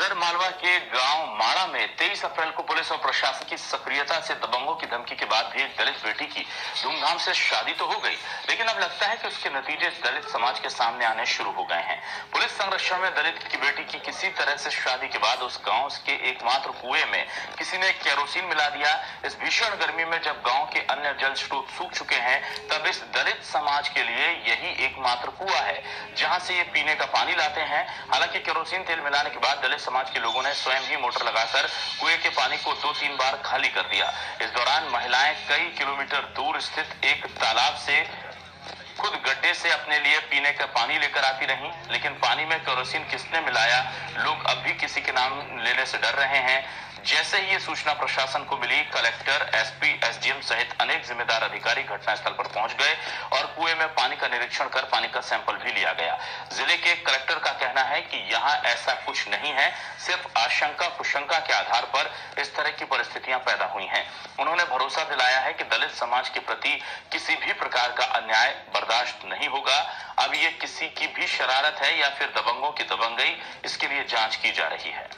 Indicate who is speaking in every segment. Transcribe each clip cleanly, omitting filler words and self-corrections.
Speaker 1: आगर मालवा के गांव माड़ा में 23 अप्रैल को पुलिस और प्रशासन की सक्रियता से दबंगों की धमकी के बाद भी एक दलित बेटी की धूमधाम से शादी तो हो गई, लेकिन अब लगता है कि उसके नतीजे दलित समाज के सामने आने शुरू हो गए हैं। पुलिस संरक्षण में दलित की बेटी की किसी तरह से शादी के बाद उस गाँव के एकमात्र कुएं में किसी ने केरोसिन मिला दिया। इस भीषण गर्मी में जब गाँव के अन्य जल स्रोत सूख चुके हैं, तब इस दलित समाज के लिए यही एकमात्र कुआं है जहां से ये पीने का पानी लाते हैं। हालांकि केरोसिन तेल मिलाने के बाद दलित समाज के लोगों ने स्वयं ही मोटर लगाकर कुएं के पानी को 2-3 बार खाली कर दिया। इस दौरान महिलाएं कई किलोमीटर दूर स्थित एक तालाब से खुद गड्ढे से अपने लिए पीने का पानी लेकर आती रहीं, लेकिन पानी में केरोसिन किसने मिलाया, लोग अब भी किसी के नाम लेने से डर रहे हैं। जैसे ही ये सूचना प्रशासन को मिली, कलेक्टर, एसपी, एसडीएम सहित अनेक जिम्मेदार अधिकारी घटनास्थल पर पहुंच गए और कुएं में पानी का निरीक्षण कर पानी का सैंपल भी लिया गया। जिले के कलेक्टर का कहना है कि यहाँ ऐसा कुछ नहीं है, सिर्फ आशंका कुशंका के आधार पर इस तरह की परिस्थितियां पैदा हुई हैं। उन्होंने भरोसा दिलाया है कि दलित समाज के प्रति किसी भी प्रकार का अन्याय बर्दाश्त नहीं होगा। अब ये किसी की भी शरारत है या फिर दबंगों की दबंगई, इसके लिए जांच की जा रही है।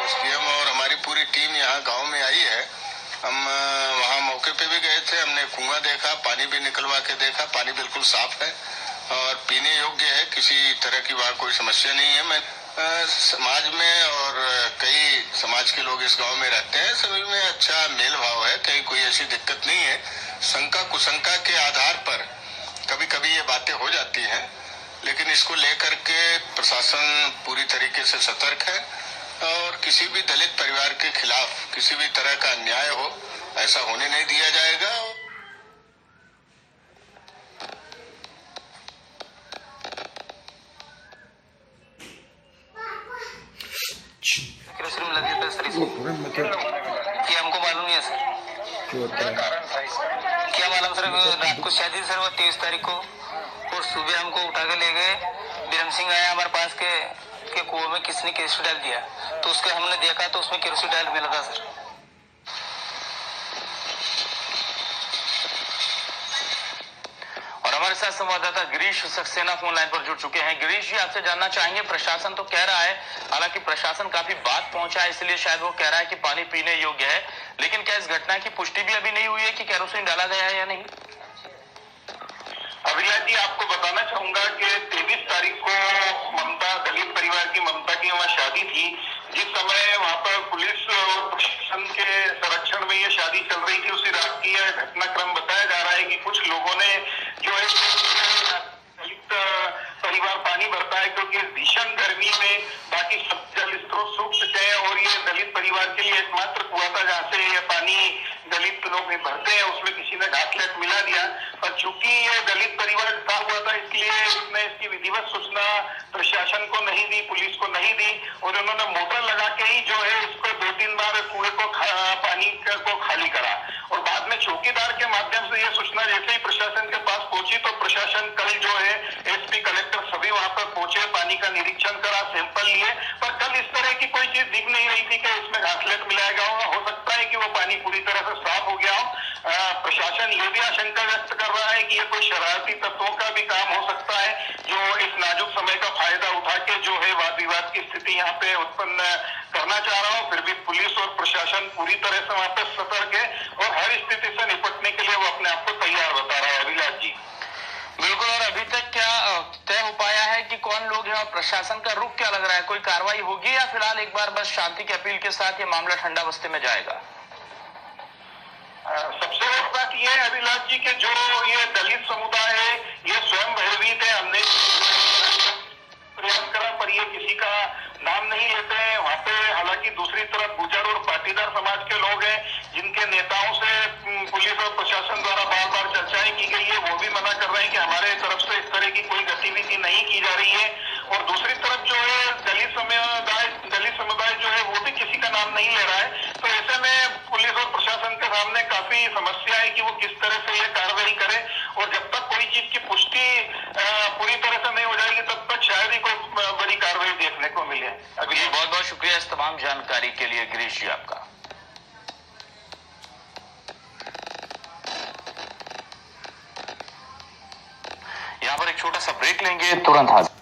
Speaker 2: एसडीएम और हमारी पूरी टीम यहाँ गांव में आई है। हम वहाँ मौके पे भी गए थे, हमने कुआं देखा, पानी भी निकलवा के देखा, पानी बिल्कुल साफ है और पीने योग्य है, किसी तरह की वहाँ कोई समस्या नहीं है। मैं समाज में और कई समाज के लोग इस गांव में रहते हैं, सभी में अच्छा मेल भाव है, कहीं कोई ऐसी दिक्कत नहीं है। शंका कुशंका के आधार पर कभी कभी ये बातें हो जाती हैं, लेकिन इसको लेकर के प्रशासन पूरी तरीके से सतर्क है और किसी भी दलित परिवार के खिलाफ किसी भी तरह का अन्याय हो, ऐसा होने नहीं दिया जाएगा।
Speaker 3: ये हमको मालूम नहीं है सर, क्या मालूम सर। रात को शादी सर, वो 23 तारीख को, और सुबह हमको उठा के ले गए। बिरम सिंह आया हमारे पास के कुएं में किसने केरोसिन डाल दिया, तो उसके हमने देखा तो उसमें केरोसिन डाल मिला था सर।
Speaker 1: और हमारे साथ संवाददाता गिरीश सक्सेना फोन लाइन पर जुड़ चुके हैं। गिरीश जी, आपसे जानना चाहेंगे, प्रशासन तो कह रहा है, हालांकि प्रशासन काफी बात पहुंचा है, इसलिए शायद वो कह रहा है कि पानी पीने योग्य है, लेकिन क्या इस घटना की पुष्टि भी अभी नहीं हुई है कि केरोसिन डाला गया है या नहीं?
Speaker 4: अभिलाष जी, आपको बताना चाहूंगा कि 23 तारीख को ममता, दलित परिवार की ममता की वहाँ शादी थी। जिस समय वहाँ पर पुलिस और प्रशासन के संरक्षण में ये शादी चल रही थी, उसी रात की यह घटनाक्रम बताया जा रहा है कि कुछ लोगों ने जो है दलित परिवार पानी भरता है, क्योंकि इस भीषण गर्मी में बाकी सब जल स्रोत सूख चुके हैं और ये दलित परिवार के लिए एकमात्र कुआं था जहाँ से ये पानी दलित लोग भरते हैं। उसमें किसी ने घासलेट मिला दिया, और चूंकि ये दलित परिवार का हुआ था, इसलिए उसने इसकी विधिवत सूचना प्रशासन को नहीं दी, पुलिस को नहीं दी, और उन्होंने मोटर लगा के ही जो है उसको 2-3 बार कुएं को पानी को खाली करा। और बाद में चौकीदार के माध्यम से यह सूचना जैसे ही प्रशासन के पास पहुंची, तो प्रशासन कल जो है एसपी, कलेक्टर सभी वहां पर पहुंचे, पानी का निरीक्षण करा, सैंपल लिए, पर कल इस तरह की कोई चीज दिख नहीं रही थी कि इसमें घासलेट मिलाया गया हो सकता है कि वो पानी पूरी तरह से साफ हो गया हो। प्रशासन ये भी आशंका व्यक्त कर रहा है कि ये कोई शरारती तत्वों का भी काम हो सकता है, जो इस नाजुक समय का फायदा उठा के जो है वाद विवाद की स्थिति यहाँ पे उत्पन्न करना चाह रहा हूँ। फिर भी पुलिस और प्रशासन पूरी तरह से वहाँ पे सतर्क है और हर स्थिति से निपटने के लिए वो अपने आप को तैयार बता रहा है। अभिलाष जी,
Speaker 1: बिल्कुल। और अभी तक क्या तय हो पाया है कि कौन लोग हैं और प्रशासन का रुख क्या लग रहा है? कोई कार्रवाई होगी या फिलहाल एक बार बस शांति की अपील के साथ ये मामला ठंडा बस्ते में जाएगा?
Speaker 4: सबसे बड़ी बात यह है अभिलाष जी के जो ये दलित समुदाय है, ये स्वयं भयभीत है। हमने प्रयास करा पर ये किसी का नाम नहीं लेते हैं वहाँ पे। हालांकि दूसरी तरफ गुर्जर और पाटीदार समाज के लोग हैं, जिनके नेताओं से पुलिस और प्रशासन द्वारा बार बार चर्चाएं की गई है, वो भी मना कर रहे हैं कि हमारे तरफ से इस तरह की कोई गतिविधि नहीं की जा रही है। और दूसरी तरफ जो है दलित समुदाय जो है वो भी किसी का नाम नहीं ले रहा है। तो ऐसे में पुलिस और प्रशासन के सामने काफी समस्या है कि वो किस तरह से ये कार्रवाई करे, और जब तक कोई चीज की पुष्टि पूरी तरह से नहीं हो जाएगी, तब तक शायद ही कोई बड़ी कार्रवाई देखने को मिले अभी।
Speaker 1: बहुत बहुत शुक्रिया इस तमाम जानकारी के लिए गिरीश जी आपका। यहाँ पर एक छोटा सा ब्रेक लेंगे, तुरंत हाजिर।